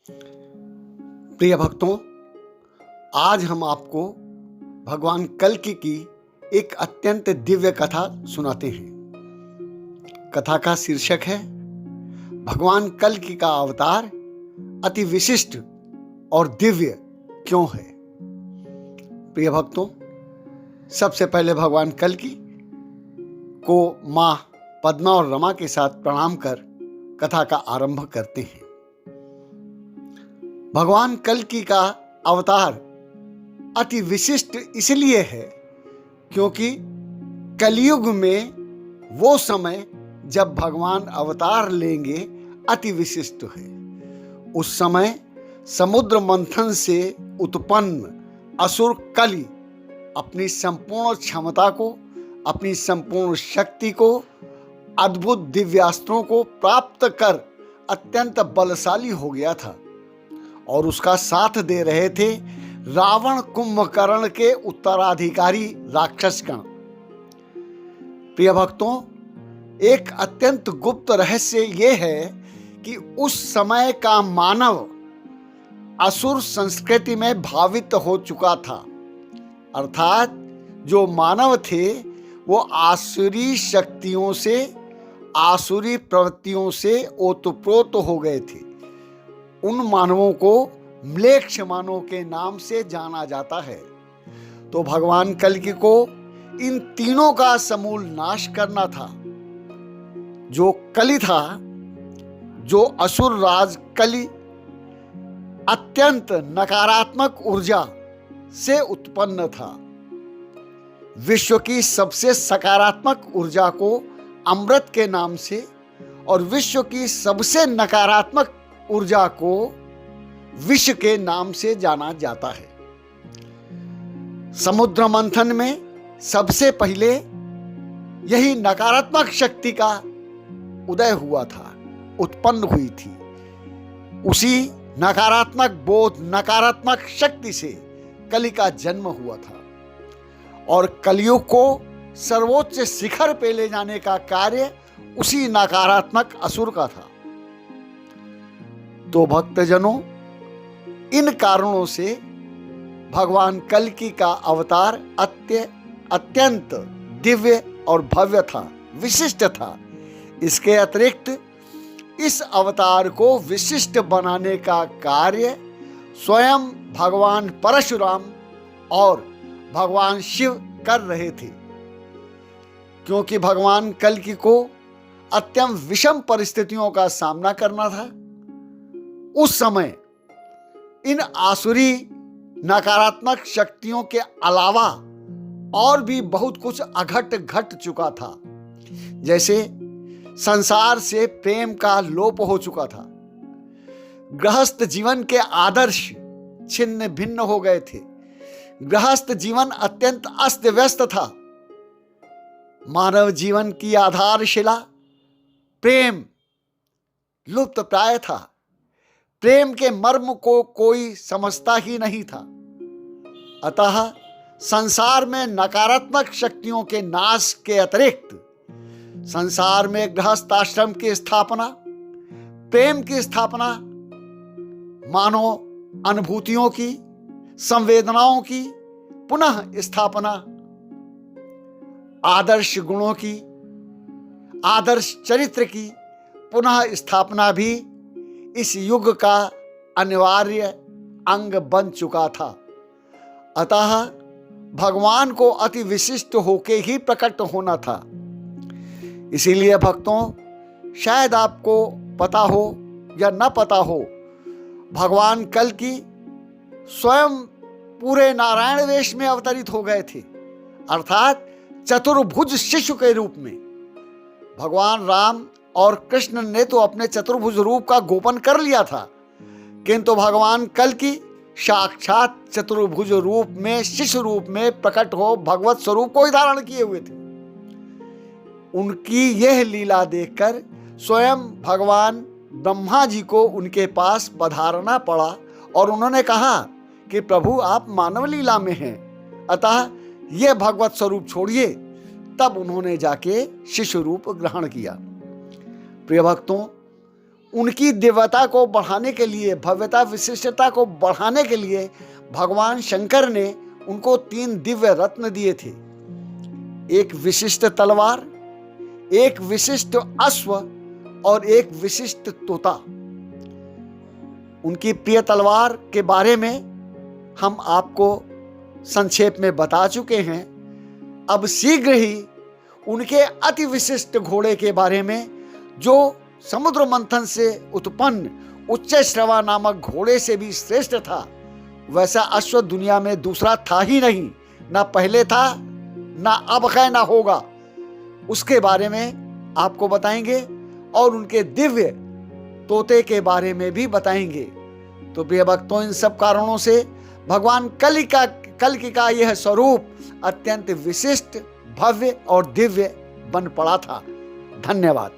प्रिय भक्तों, आज हम आपको भगवान कल्कि की एक अत्यंत दिव्य कथा सुनाते हैं। कथा का शीर्षक है भगवान कल्कि का अवतार अति विशिष्ट और दिव्य क्यों है। प्रिय भक्तों, सबसे पहले भगवान कल्कि को मां पद्मा और रमा के साथ प्रणाम कर कथा का आरंभ करते हैं। भगवान कल्कि का अवतार अति विशिष्ट इसलिए है क्योंकि कलयुग में वो समय जब भगवान अवतार लेंगे अति विशिष्ट है। उस समय समुद्र मंथन से उत्पन्न असुर कलि अपनी संपूर्ण क्षमता को, अपनी संपूर्ण शक्ति को, अद्भुत दिव्यास्त्रों को प्राप्त कर अत्यंत बलशाली हो गया था और उसका साथ दे रहे थे रावण कुंभकर्ण के उत्तराधिकारी राक्षसगण। प्रिय भक्तों, एक अत्यंत गुप्त रहस्य ये है कि उस समय का मानव असुर संस्कृति में भावित हो चुका था, अर्थात जो मानव थे वो आसुरी शक्तियों से, आसुरी प्रवृत्तियों से ओतप्रोत हो गए थे। उन मानवों को म्लेच्छ मानव के नाम से जाना जाता है। तो भगवान कल्कि को इन तीनों का समूल नाश करना था। जो कलि था, जो असुर राज कलि अत्यंत नकारात्मक ऊर्जा से उत्पन्न था, विश्व की सबसे सकारात्मक ऊर्जा को अमृत के नाम से और विश्व की सबसे नकारात्मक ऊर्जा को विष के नाम से जाना जाता है। समुद्र मंथन में सबसे पहले यही नकारात्मक शक्ति का उदय हुआ था, उत्पन्न हुई थी। उसी नकारात्मक बोध, नकारात्मक शक्ति से कलि का जन्म हुआ था और कलयुग को सर्वोच्च शिखर पे ले जाने का कार्य उसी नकारात्मक असुर का था। तो भक्तजनों, इन कारणों से भगवान कल्कि का अवतार अत्यंत दिव्य और भव्य था, विशिष्ट था। इसके अतिरिक्त इस अवतार को विशिष्ट बनाने का कार्य स्वयं भगवान परशुराम और भगवान शिव कर रहे थे, क्योंकि भगवान कल्कि को अत्यंत विषम परिस्थितियों का सामना करना था। उस समय इन आसुरी नकारात्मक शक्तियों के अलावा और भी बहुत कुछ अघट घट चुका था। जैसे संसार से प्रेम का लोप हो चुका था, गृहस्थ जीवन के आदर्श छिन्न भिन्न हो गए थे, गृहस्थ जीवन अत्यंत अस्त व्यस्त था। मानव जीवन की आधारशिला प्रेम लुप्त प्राय था। प्रेम के मर्म को कोई समझता ही नहीं था। अतः संसार में नकारात्मक शक्तियों के नाश के अतिरिक्त संसार में गृहस्थाश्रम की स्थापना, प्रेम की स्थापना, मानव अनुभूतियों की, संवेदनाओं की पुनः स्थापना, आदर्श गुणों की, आदर्श चरित्र की पुनः स्थापना भी इस युग का अनिवार्य अंग बन चुका था। अतः भगवान को अति विशिष्ट होके ही प्रकट होना था। इसीलिए भक्तों, शायद आपको पता हो या न पता हो, भगवान कल्कि स्वयं पूरे नारायण वेश में अवतरित हो गए थे, अर्थात चतुर्भुज शिशु के रूप में। भगवान राम और कृष्ण ने तो अपने चतुर्भुज रूप का गोपन कर लिया था, किंतु भगवान कल्कि साक्षात चतुर्भुज रूप में, शिशु रूप में प्रकट हो भगवत स्वरूप को ही धारण किए हुए थे। उनकी यह लीला देखकर स्वयं भगवान ब्रह्मा जी को उनके पास पधारना पड़ा और उन्होंने कहा कि प्रभु, आप मानव लीला में हैं, अतः यह भगवत स्वरूप छोड़िए। तब उन्होंने जाके शिशु रूप ग्रहण किया। प्रिय भक्तों, उनकी दिव्यता को बढ़ाने के लिए, भव्यता विशिष्टता को बढ़ाने के लिए भगवान शंकर ने उनको 3 दिव्य रत्न दिए थे। एक विशिष्ट तलवार, एक विशिष्ट अश्व और एक विशिष्ट तोता। उनकी प्रिय तलवार के बारे में हम आपको संक्षेप में बता चुके हैं। अब शीघ्र ही उनके अति विशिष्ट घोड़े के बारे में, जो समुद्र मंथन से उत्पन्न उच्च श्रवा नामक घोड़े से भी श्रेष्ठ था। वैसा अश्व दुनिया में दूसरा था ही नहीं, ना पहले था, ना अब है, ना होगा। उसके बारे में आपको बताएंगे और उनके दिव्य तोते के बारे में भी बताएंगे। तो प्रिय भक्तों, इन सब कारणों से भगवान कल्कि का यह स्वरूप अत्यंत विशिष्ट, भव्य और दिव्य बन पड़ा था। धन्यवाद।